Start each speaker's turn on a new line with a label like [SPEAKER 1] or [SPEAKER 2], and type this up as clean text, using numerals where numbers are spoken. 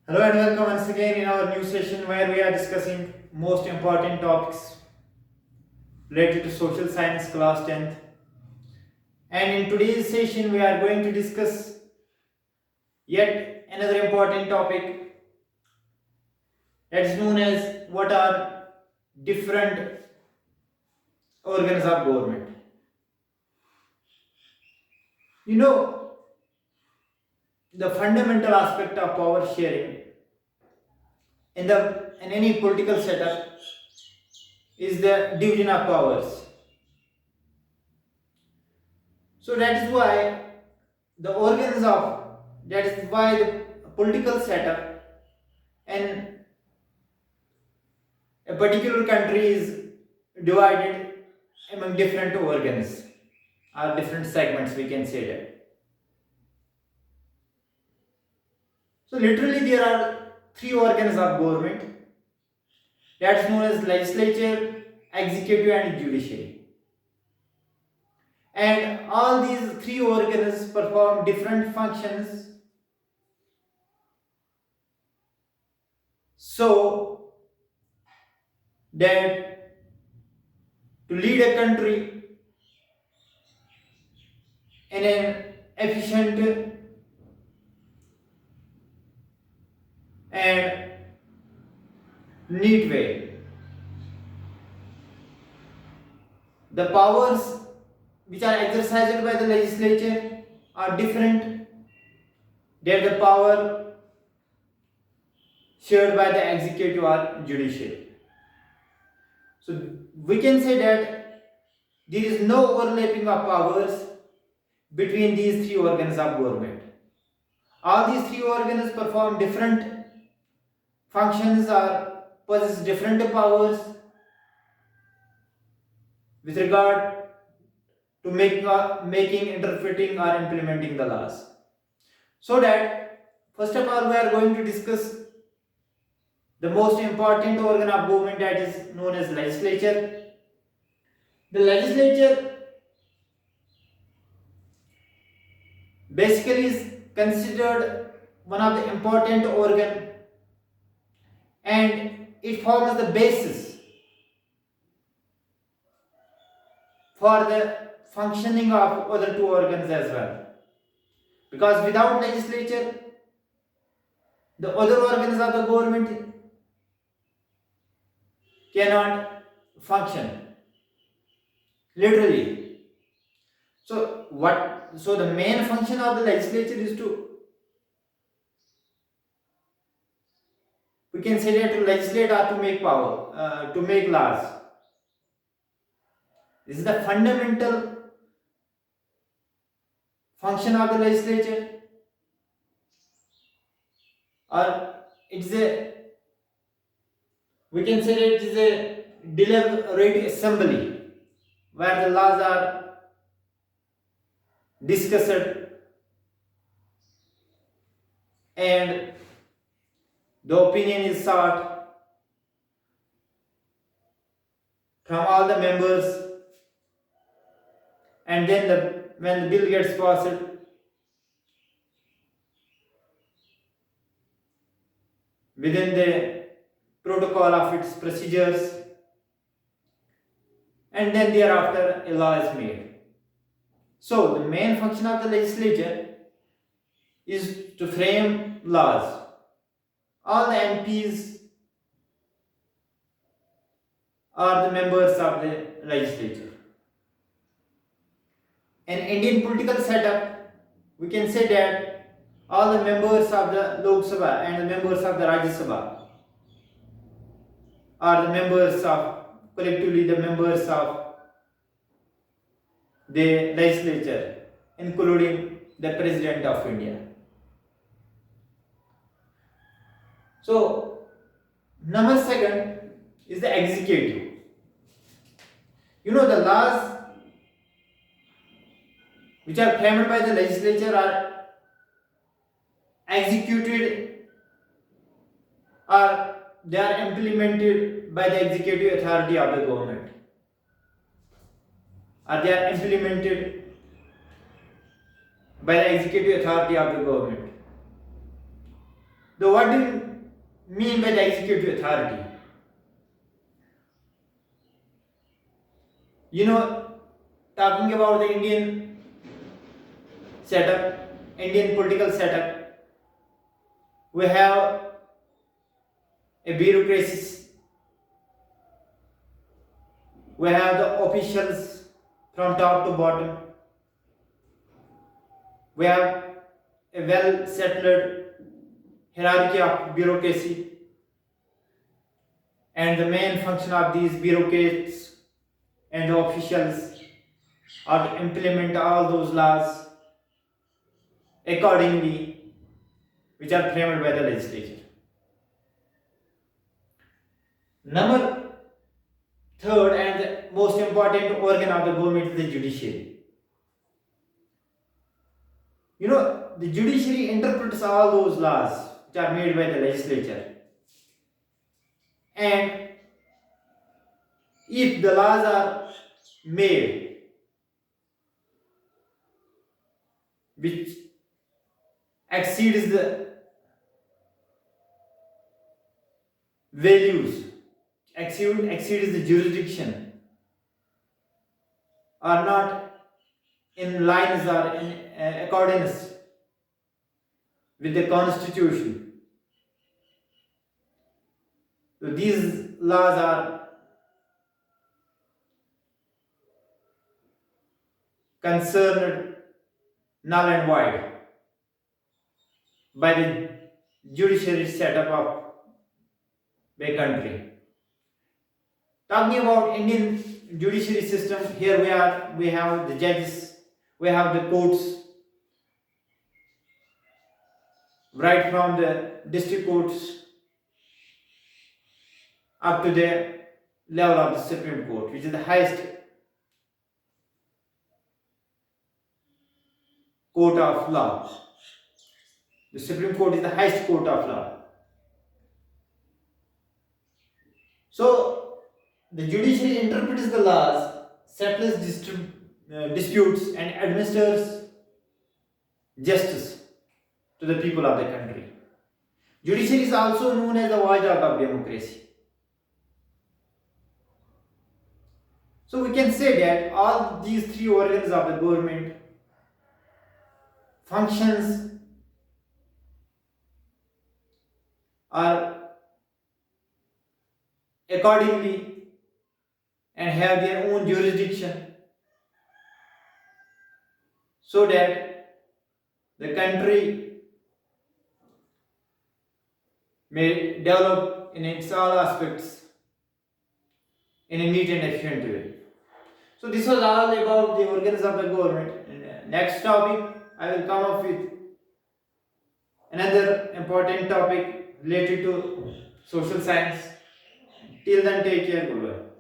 [SPEAKER 1] Hello and welcome once again in our new session where we are discussing most important topics related to social science class 10th. And in today's session we are going to discuss yet another important topic that is known as what are different organs of government. You know, the fundamental aspect of power sharing in any political setup is the division of powers. So the organs of that is why the political setup in a particular country is divided among different organs or different segments, we can say that. So literally there are three organs of government that's known as legislature, executive and judiciary. And all these three organs perform different functions. So that to lead a country in an efficient and neat way, the powers which are exercised by the legislature are different than the power shared by the executive or judiciary. So we can say that there is no overlapping of powers between these three organs of government. All these three organs perform different functions or possess different powers with regard to making, interpreting, or implementing the laws. So that first of all, we are going to discuss the most important organ of government that is known as legislature. The legislature basically is considered one of the important organ and it forms the basis for the functioning of other two organs as well. Because without legislature, the other organs of the government cannot function. Literally. So the main function of the legislature is to, we can say that, to legislate or to make power, to make laws. This is the fundamental function of the legislature, or it's a, we can say that it is a deliberative assembly where the laws are discussed and the opinion is sought from all the members, and then when the bill gets passed, within the protocol of its procedures, and then thereafter a law is made. So the main function of the legislature is to frame laws. All the MPs are the members of the legislature. In Indian political setup, we can say that all the members of the Lok Sabha and the members of the Rajya Sabha are the members of, collectively the members of the legislature, including the President of India. So, number second is the executive. You know, the laws which are framed by the legislature are executed, or they are implemented by the executive authority of the government, or they are implemented by the executive authority of the government. So what do you mean by the executive authority? You know, talking about the Indian setup, Indian political setup, we have a bureaucracy, we have the officials from top to bottom, we have a well settled hierarchy of bureaucracy, and the main function of these bureaucrats and the officials are to implement all those laws accordingly which are framed by the legislature. Number third and the most important organ of the government is the judiciary. You know, the judiciary interprets all those laws which are made by the legislature, and if the laws are made which exceeds the values, exceeds the jurisdiction, are not in lines or in accordance with the constitution, so these laws are concerned null and void by the judiciary setup of the country. Talking about Indian judiciary system, here we have the judges, we have the courts, right from the district courts up to the level of the Supreme Court, which is the highest court of law. The Supreme Court is the highest court of law. So, the judiciary interprets the laws, settles disputes, and administers justice to the people of the country. Judiciary is also known as the watchdog of democracy. So we can say that all these three organs of the government functions are accordingly and have their own jurisdiction, so that the country may develop in its all aspects in a neat and efficient way. So this was all about the organs of the government. In next topic, I will come up with another important topic related to social science. Till then, take care. Goodbye.